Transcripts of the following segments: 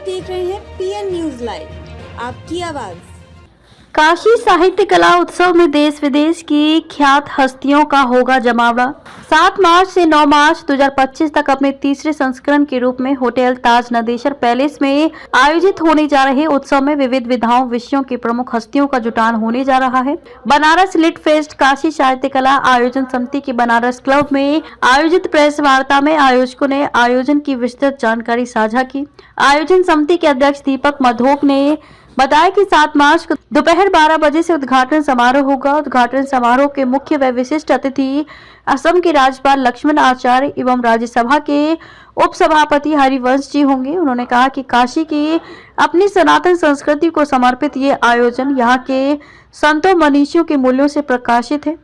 आप देख रहे हैं पीएन न्यूज लाइव, आपकी आवाज। काशी साहित्य कला उत्सव में देश विदेश की ख्यात हस्तियों का होगा जमावड़ा। 7 मार्च से 9 मार्च 2025 तक अपने तीसरे संस्करण के रूप में होटल ताज नदेश्वर पैलेस में आयोजित होने जा रहे उत्सव में विविध विधाओं विषयों की प्रमुख हस्तियों का जुटान होने जा रहा है। बनारस लिट फेस्ट काशी साहित्य कला आयोजन समिति के बनारस क्लब में आयोजित प्रेस वार्ता में आयोजकों ने आयोजन की विस्तृत जानकारी साझा की। आयोजन समिति के अध्यक्ष दीपक मधोक ने बताया कि 7 मार्च को दोपहर 12 बजे से उद्घाटन समारोह होगा। उद्घाटन समारोह के मुख्य व विशिष्ट अतिथि असम के राज्यपाल लक्ष्मण आचार्य एवं राज्यसभा के उपसभापति हरिवंश जी होंगे। उन्होंने कहा कि काशी की अपनी सनातन संस्कृति को समर्पित ये आयोजन यहाँ के संतों मनीषियों के मूल्यों से प्रकाशित है,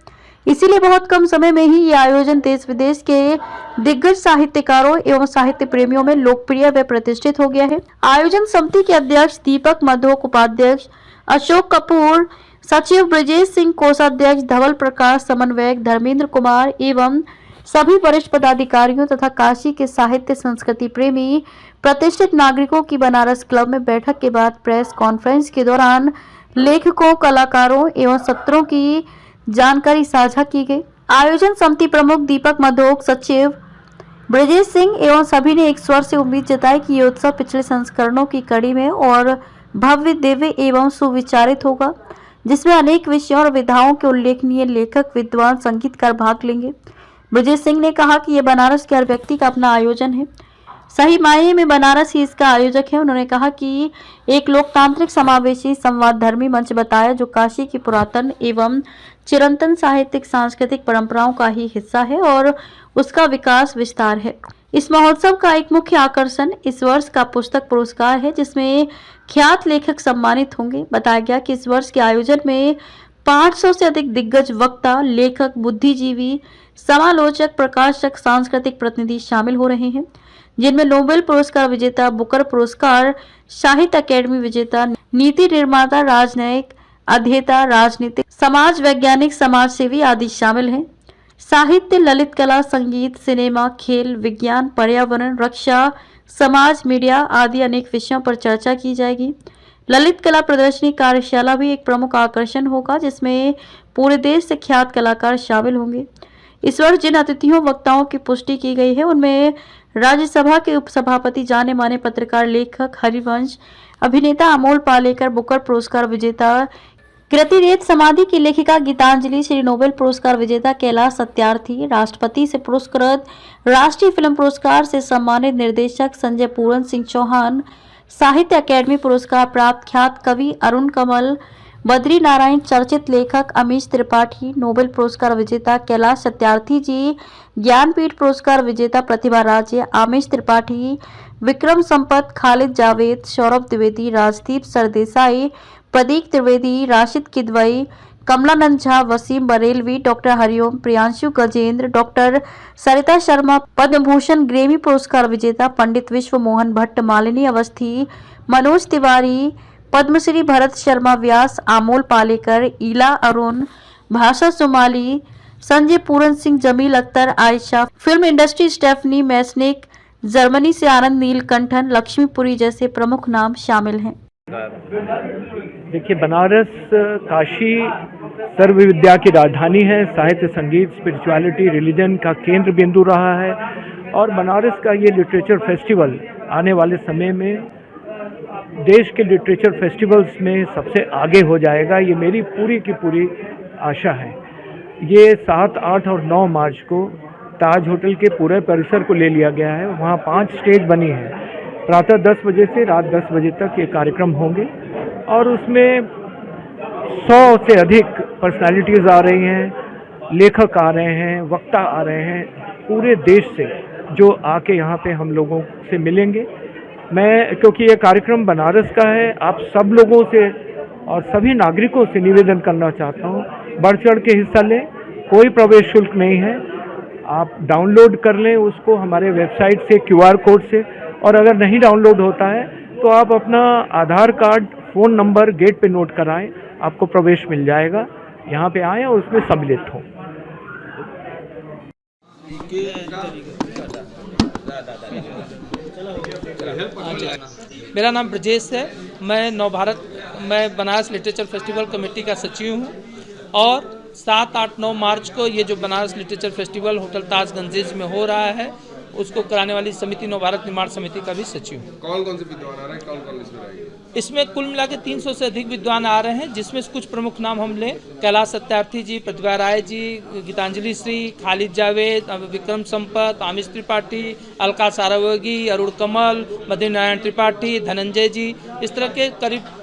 इसीलिए बहुत कम समय में ही ये आयोजन देश विदेश के दिग्गज साहित्यकारों एवं साहित्य प्रेमियों में लोकप्रिय व प्रतिष्ठित हो गया है। आयोजन समिति के अध्यक्ष दीपक मधोक, उपाध्यक्ष अशोक कपूर, सचिव ब्रजेश सिंह, कोषाध्यक्ष धवल प्रकाश, समन्वयक धर्मेंद्र कुमार एवं सभी वरिष्ठ पदाधिकारियों तथा काशी के साहित्य संस्कृति प्रेमी प्रतिष्ठित नागरिकों की बनारस क्लब में बैठक के बाद प्रेस कॉन्फ्रेंस के दौरान लेखकों, कलाकारों एवं सत्रों की जानकारी साझा की गई। आयोजन समिति प्रमुख दीपक मधोक, सचिव ब्रजेश सिंह एवं सभी ने एक स्वर से उम्मीद जताई कि ये उत्सव पिछले संस्करणों की कड़ी में और भव्य, दिव्य एवं सुविचारित होगा, जिसमें अनेक विषयों और विधाओं के उल्लेखनीय लेखक, विद्वान, संगीतकार भाग लेंगे। ब्रजेश सिंह ने कहा कि यह बनारस के हर व्यक्ति का अपना आयोजन है, सही मायने में बनारस ही इसका आयोजक है। उन्होंने कहा कि एक लोकतांत्रिक, समावेशी, संवाद धर्मी मंच बताया जो काशी की पुरातन एवं चिरंतन साहित्यिक सांस्कृतिक परंपराओं का ही हिस्सा है और उसका विकास विस्तार है। इस महोत्सव का एक मुख्य आकर्षण इस वर्ष का पुस्तक पुरस्कार है, जिसमें ख्यात लेखक सम्मानित होंगे। बताया गया कि इस वर्ष के आयोजन में 500 से अधिक दिग्गज वक्ता, लेखक, बुद्धिजीवी, समालोचक, प्रकाशक, सांस्कृतिक प्रतिनिधि शामिल हो रहे हैं, जिनमें नोबेल पुरस्कार विजेता, बुकर पुरस्कार, साहित्य अकेडमी विजेता, नीति निर्माता, राजनयिक, अध्येता, राजनीतिक, समाज वैज्ञानिक, समाज सेवी आदि शामिल हैं। साहित्य, ललित कला, संगीत, सिनेमा, खेल, विज्ञान, पर्यावरण, रक्षा, समाज, मीडिया आदि अनेक विषयों पर चर्चा की जाएगी। ललित कला प्रदर्शनी कार्यशाला भी एक प्रमुख आकर्षण होगा, जिसमें पूरे देश से ख्यात कलाकार शामिल होंगे। इस वर्ष जिन अतिथियों वक्ताओं की पुष्टि की गई है उनमें राज्यसभा के उपसभापति, जाने माने पत्रकार, लेखक हरिवंश, अभिनेता अमोल पालेकर, बुकर पुरस्कार विजेता कृति रेत समाधि की लेखिका गीतांजलि, श्री नोबेल पुरस्कार विजेता कैलाश सत्यार्थी, राष्ट्रपति से पुरस्कृत राष्ट्रीय फिल्म पुरस्कार से सम्मानित निर्देशक संजय पूरन सिंह चौहान, साहित्य अकेडमी पुरस्कार प्राप्त ख्यात कवि अरुण कमल, बद्री नारायण, चर्चित लेखक अमीश त्रिपाठी, नोबेल पुरस्कार विजेता कैलाश सत्यार्थी जी, ज्ञानपीठ पुरस्कार विजेता प्रतिभा राजे, आमिश त्रिपाठी, विक्रम संपत, खालिद जावेद, सौरभ द्विवेदी, राजदीप सरदेसाई, प्रदीप त्रिवेदी, राशिद किदवई, कमलानंद झा, वसीम बरेलवी, डॉक्टर हरिओम, प्रियांशु गजेंद्र, डॉक्टर सरिता शर्मा, पद्म भूषण, ग्रेमी पुरस्कार विजेता पंडित विश्व मोहन भट्ट, मालिनी अवस्थी, मनोज तिवारी, पद्मश्री भरत शर्मा व्यास, आमोल Palekar, Ila Arun, Bhasha Sumali, Sanjay Puran Singh, Jameel Akhtar, Ayesha, film industry Stephanie Maisnik, Germany से आनंद नीलकंठन, लक्ष्मीपुरी जैसे प्रमुख नाम शामिल हैं। देखिए, बनारस काशी सर्व विद्या की राजधानी है। साहित्य, संगीत, स्पिरिचुअलिटी, रिलीजन का केंद्र बिंदु रहा है और बनारस का ये लिटरेचर फेस्टिवल आने वाले समय में देश के लिटरेचर फेस्टिवल्स में सबसे आगे हो जाएगा, ये मेरी पूरी की पूरी आशा है। ये 7, 8 और 9 मार्च को ताज होटल के पूरे परिसर को ले लिया गया है। वहाँ 5 स्टेज बनी है। प्रातः 10 बजे से रात 10 बजे तक ये कार्यक्रम होंगे और उसमें 100 से अधिक पर्सनालिटीज़ आ रही हैं, लेखक आ रहे हैं, वक्ता आ रहे हैं पूरे देश से, जो आके यहाँ पे हम लोगों से मिलेंगे। मैं, क्योंकि ये कार्यक्रम बनारस का है, आप सब लोगों से और सभी नागरिकों से निवेदन करना चाहता हूँ, बढ़ चढ़ के हिस्सा लें। कोई प्रवेश शुल्क नहीं है, आप डाउनलोड कर लें उसको हमारे वेबसाइट से, QR कोड से, और अगर नहीं डाउनलोड होता है तो आप अपना आधार कार्ड, फ़ोन नंबर गेट पे नोट कराएं, आपको प्रवेश मिल जाएगा। यहाँ पे आएँ और उसमें सम्मिलित हों। मेरा नाम ब्रजेश है। मैं बनारस लिटरेचर फेस्टिवल कमेटी का सचिव हूँ और 7, 8, 9 मार्च को ये जो बनारस लिटरेचर फेस्टिवल होटल ताज गंजेज में हो रहा है उसको कराने वाली समिति नवभारत निर्माण समिति का भी सचिव हूँ। कौन कौन से विद्वान आ रहे हैं, कौन कौन इसमें रहेंगे? इसमें कुल मिला के 300 से अधिक विद्वान आ रहे हैं, जिसमें से कुछ प्रमुख नाम हम लें: कैलाश सत्यार्थी जी, प्रतिभा राय जी, गीतांजलि श्री, खालिद जावेद, विक्रम संपत, आमिष त्रिपाठी, अलका सारावगी, अरुण कमल, मदन नारायण त्रिपाठी, धनंजय जी, इस तरह के करीब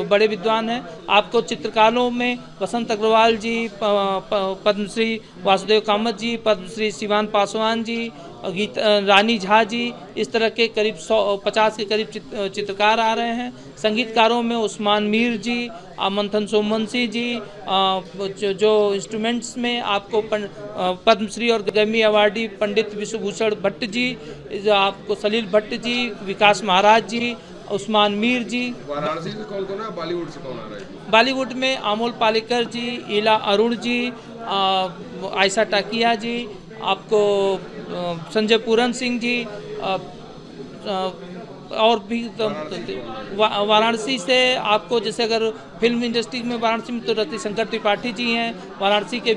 बड़े विद्वान हैं। आपको चित्रकारों में वसंत अग्रवाल जी, पद्मश्री वासुदेव कामत जी, पद्मश्री शिवान पासवान जी, रानी झा जी, इस तरह के करीब 150 के करीब चित्रकार आ रहे हैं। संगीतकारों में उस्मान मीर जी, मंथन सोमवंशी जी, जो इंस्ट्रूमेंट्स में आपको पद्मश्री और गैमी अवार्डी पंडित विश्वभूषण भट्ट जी, आपको सलील भट्ट जी, विकास महाराज जी, उस्मान मीर जी। वाराणसी से कौन कौन है? बॉलीवुड से कौन आ रहा है? बॉलीवुड में अमोल पालेकर जी, इला अरुण जी, आयशा टाकिया जी, आपको संजय पूरन सिंह जी, और भी वाराणसी से आपको जैसे अगर फिल्म इंडस्ट्री में वाराणसी में तो रतिशंकर त्रिपाठी जी हैं। वाराणसी के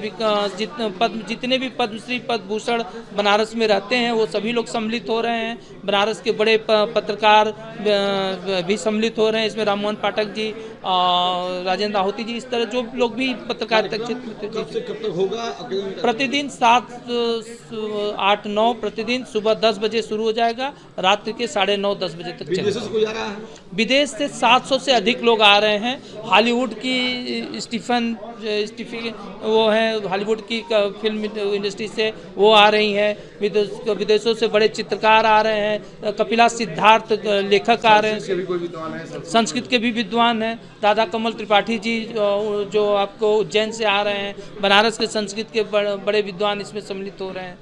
जितने भी पद्मश्री पद्मभूषण बनारस में रहते हैं वो सभी लोग सम्मिलित हो रहे हैं। बनारस के बड़े पत्रकार भी सम्मिलित हो रहे हैं इसमें, राममोहन पाठक जी, राजेंद्र आहुति जी, इस तरह जो लोग भी पत्रकारिता क्षेत्र में होगा? प्रतिदिन 7, 8, 9 प्रतिदिन सुबह 10 बजे शुरू हो जाएगा, रात्रि के 9:30, 10 बजे तक चलेगा। विदेश से 700 से अधिक लोग आ रहे हैं। हॉलीवुड की स्टीफन वो है, हॉलीवुड की फिल्म इंडस्ट्री से वो आ रही हैं। विदेशों से बड़े चित्रकार आ रहे हैं, कपिला सिद्धार्थ लेखक आ रहे हैं, संस्कृत के भी विद्वान हैं। राधा कमल त्रिपाठी जी जो आपको उज्जैन से आ रहे हैं। बनारस के संस्कृत के बड़े विद्वान इसमें सम्मिलित हो रहे हैं।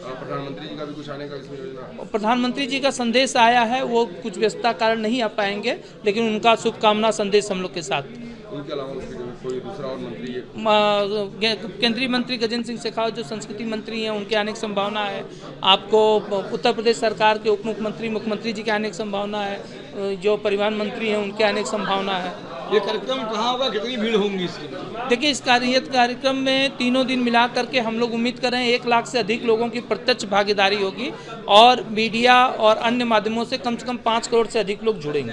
प्रधानमंत्री जी का भी कुछ आने का इसमें योजना? प्रधानमंत्री जी का संदेश आया है, वो कुछ व्यस्तता कारण नहीं आ पाएंगे, लेकिन उनका शुभकामना संदेश हम लोग के साथ। उनके अलावा कोई दूसरा और मंत्री? केंद्रीय मंत्री गजेंद्र सिंह शेखावत जो संस्कृति मंत्री हैं, उनके आने की संभावना है। आपको उत्तर प्रदेश सरकार के उप मुख्यमंत्री, मुख्यमंत्री जी के आने की संभावना है। जो परिवहन मंत्री हैं उनके आने की संभावना है। ये कार्यक्रम कहाँ होगा, कितनी भीड़ होंगी इसकी? देखिए, इस कार्यक्रम में तीनों दिन मिला करके हम लोग उम्मीद कर रहे हैं 1 लाख से अधिक लोगों की प्रत्यक्ष भागीदारी होगी और मीडिया और अन्य माध्यमों से कम 5 करोड़ से अधिक लोग जुड़ेंगे।